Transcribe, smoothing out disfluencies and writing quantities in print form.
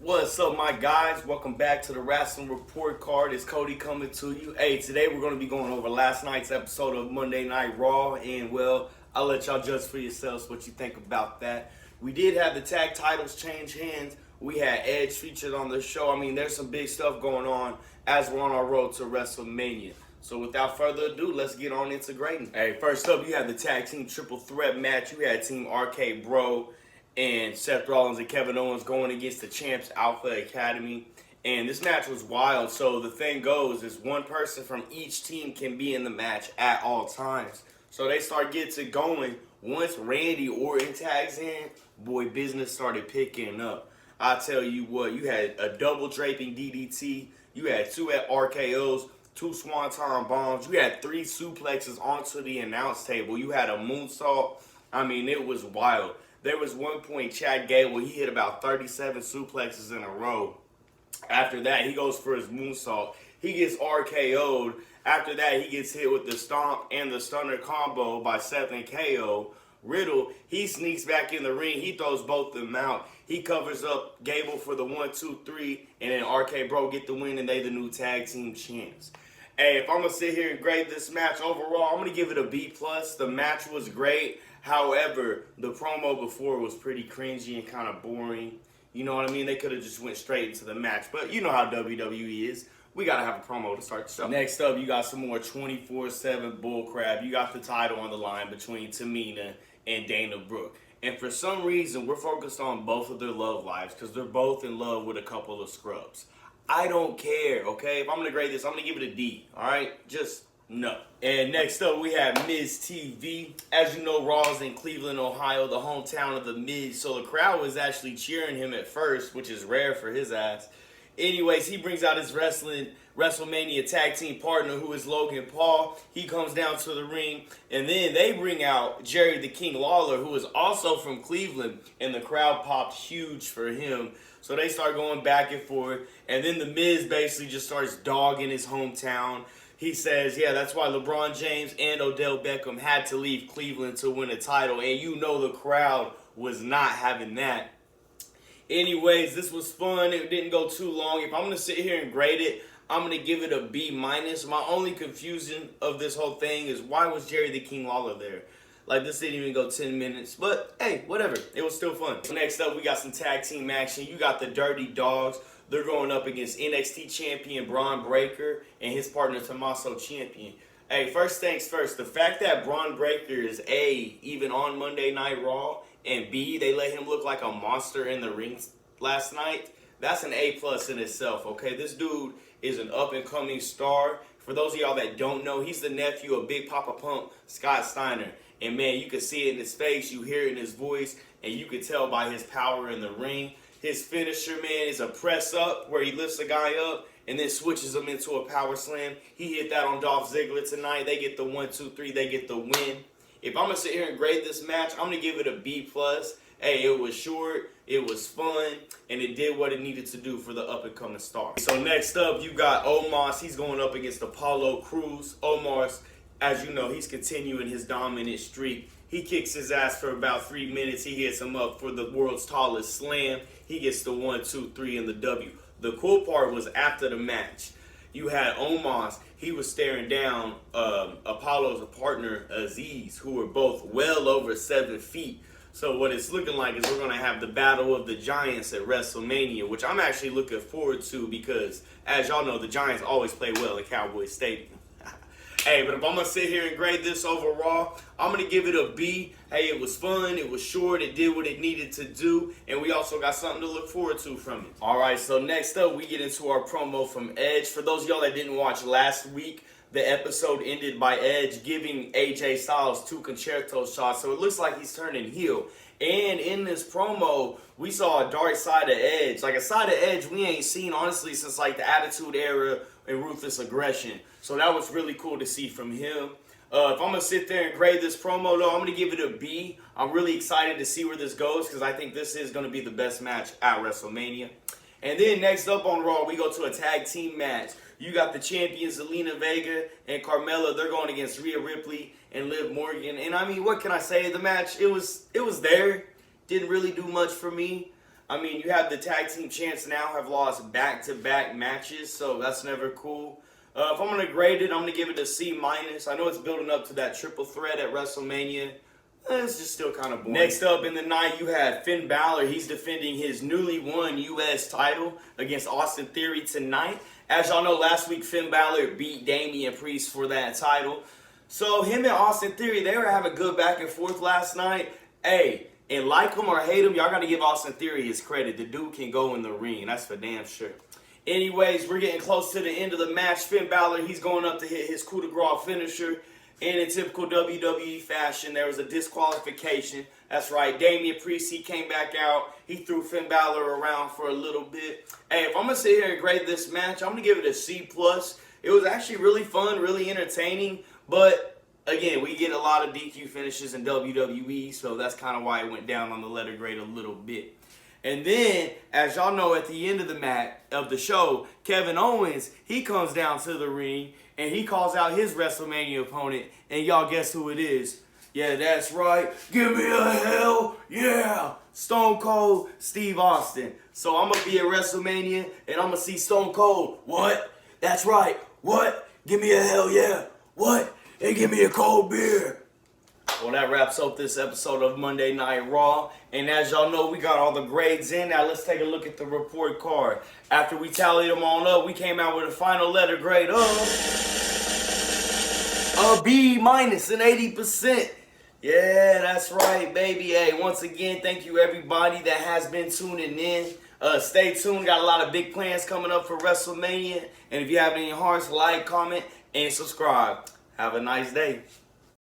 What's up, my guys? Welcome back to the Wrestling Report Card. It's Cody coming to you. Hey, today we're going to be going over last night's episode of Monday Night Raw, and well, I'll let y'all judge for yourselves what you think about that. We did have the tag titles change hands. We had Edge featured on the show. I mean, there's some big stuff going on as we're on our road to WrestleMania. So without further ado, let's get on into grading. Hey, first up, you had the tag team triple threat match. You had Team RK Bro and Seth Rollins and Kevin Owens going against the Champs Alpha Academy. And this match was wild. So the thing goes is one person from each team can be in the match at all times. So they start getting it going. Once Randy Orton tags in, boy, business started picking up. I tell you what, you had a double draping DDT. You had two RKOs, two Swanton bombs. You had three suplexes onto the announce table. You had a moonsault. I mean, it was wild. There was one point Chad Gable, he hit about 37 suplexes in a row. After that, he goes for his moonsault. He gets RKO'd. After that, he gets hit with the stomp and the stunner combo by Seth and KO. Riddle, he sneaks back in the ring. He throws both of them out. He covers up Gable for the 1, 2, 3, and then RK Bro get the win, and they the new tag team champs. Hey, if I'm going to sit here and grade this match overall, I'm going to give it a B+. The match was great. However, the promo before was pretty cringy and kind of boring. You know what I mean? They could have just went straight into the match. But you know how WWE is. We got to have a promo to start the show. Next up, you got some more 24/7 bullcrap. You got the title on the line between Tamina and Dana Brooke. And for some reason, we're focused on both of their love lives because they're both in love with a couple of scrubs. I don't care, okay? If I'm going to grade this, I'm going to give it a D, all right? Just no. And next up, we have Miz TV. As you know, Raw is in Cleveland, Ohio, the hometown of the Miz. So the crowd was actually cheering him at first, which is rare for his ass. Anyways, he brings out his WrestleMania tag team partner, who is Logan Paul. He comes down to the ring, and then they bring out Jerry the King Lawler, who is also from Cleveland, and the crowd popped huge for him. So they start going back and forth, and then the Miz basically just starts dogging his hometown. He says, yeah, that's why LeBron James and Odell Beckham had to leave Cleveland to win a title, and you know the crowd was not having that. Anyways, this was fun. It didn't go too long. If I'm going to sit here and grade it, I'm going to give it a B-. My only confusion of this whole thing is why was Jerry the King Lawler there? Like, this didn't even go 10 minutes. But, hey, whatever. It was still fun. Next up, we got some tag team action. You got the Dirty Dogs. They're going up against NXT champion Braun Breaker and his partner Tommaso Ciampa. Hey, first things first. The fact that Braun Breaker is A, even on Monday Night Raw, and B, they let him look like a monster in the ring last night, that's an A+ in itself, okay? This dude is an up-and-coming star. For those of y'all that don't know, he's the nephew of Big Papa Pump, Scott Steiner. And, man, you can see it in his face, you hear it in his voice, and you can tell by his power in the ring. His finisher, man, is a press-up where he lifts a guy up and then switches him into a power slam. He hit that on Dolph Ziggler tonight. They get the 1, 2, 3. They get the win. If I'm going to sit here and grade this match, I'm going to give it a B+. Hey, it was short, it was fun, and it did what it needed to do for the up-and-coming star. So next up, you got Omos. He's going up against Apollo Crews. Omos, as you know, he's continuing his dominant streak. He kicks his ass for about 3 minutes. He hits him up for the world's tallest slam. He gets the 1, 2, 3 in the W. The cool part was after the match, you had Omos. He was staring down Apollo's partner, Aziz, who were both well over 7 feet. So what it's looking like is we're going to have the Battle of the Giants at WrestleMania, which I'm actually looking forward to because, as y'all know, the Giants always play well at Cowboy Stadium. Hey, but if I'm going to sit here and grade this overall, I'm going to give it a B. Hey, it was fun, it was short, it did what it needed to do, and we also got something to look forward to from it. All right, so next up, we get into our promo from Edge. For those of y'all that didn't watch last week, the episode ended by Edge giving AJ Styles 2 concerto shots, so it looks like he's turning heel. And in this promo, we saw a dark side of Edge. Like a side of Edge we ain't seen, honestly, since like the Attitude Era and Ruthless Aggression. So that was really cool to see from him. If I'm going to sit there and grade this promo, though, I'm going to give it a B. I'm really excited to see where this goes because I think this is going to be the best match at WrestleMania. And then next up on Raw, we go to a tag team match. You got the champions, Zelina Vega and Carmella. They're going against Rhea Ripley and Liv Morgan. And I mean, what can I say? The match, it was there. Didn't really do much for me. I mean, you have the tag team champs now have lost back-to-back matches, so that's never cool. If I'm going to grade it, I'm going to give it a C-. I know it's building up to that triple threat at WrestleMania. It's just still kind of boring. Next up in the night, you had Finn Balor. He's defending his newly won U.S. title against Austin Theory tonight. As y'all know, last week Finn Balor beat Damian Priest for that title. So him and Austin Theory, they were having good back and forth last night. Hey, and like him or hate him, y'all got to give Austin Theory his credit. The dude can go in the ring. That's for damn sure. Anyways, we're getting close to the end of the match. Finn Balor, he's going up to hit his coup de grace finisher. And in typical WWE fashion, there was a disqualification. That's right, Damian Priest, he came back out. He threw Finn Balor around for a little bit. Hey, if I'm going to sit here and grade this match, I'm going to give it a C+. It was actually really fun, really entertaining. But, again, we get a lot of DQ finishes in WWE, so that's kind of why it went down on the letter grade a little bit. And then, as y'all know, at the end of the match of the show, Kevin Owens, he comes down to the ring and he calls out his WrestleMania opponent. And y'all guess who it is? Yeah, that's right. Give me a hell yeah! Stone Cold Steve Austin. So I'm going to be at WrestleMania and I'm going to see Stone Cold. What? That's right. What? Give me a hell yeah. What? And give me a cold beer. Well, that wraps up this episode of Monday Night Raw. And as y'all know, we got all the grades in. Now let's take a look at the report card. After we tallied them all up, we came out with a final letter grade of a B- an 80%. Yeah, that's right, baby. Hey, once again, thank you everybody that has been tuning in. Stay tuned. Got a lot of big plans coming up for WrestleMania. And if you have any hearts, like, comment, and subscribe. Have a nice day.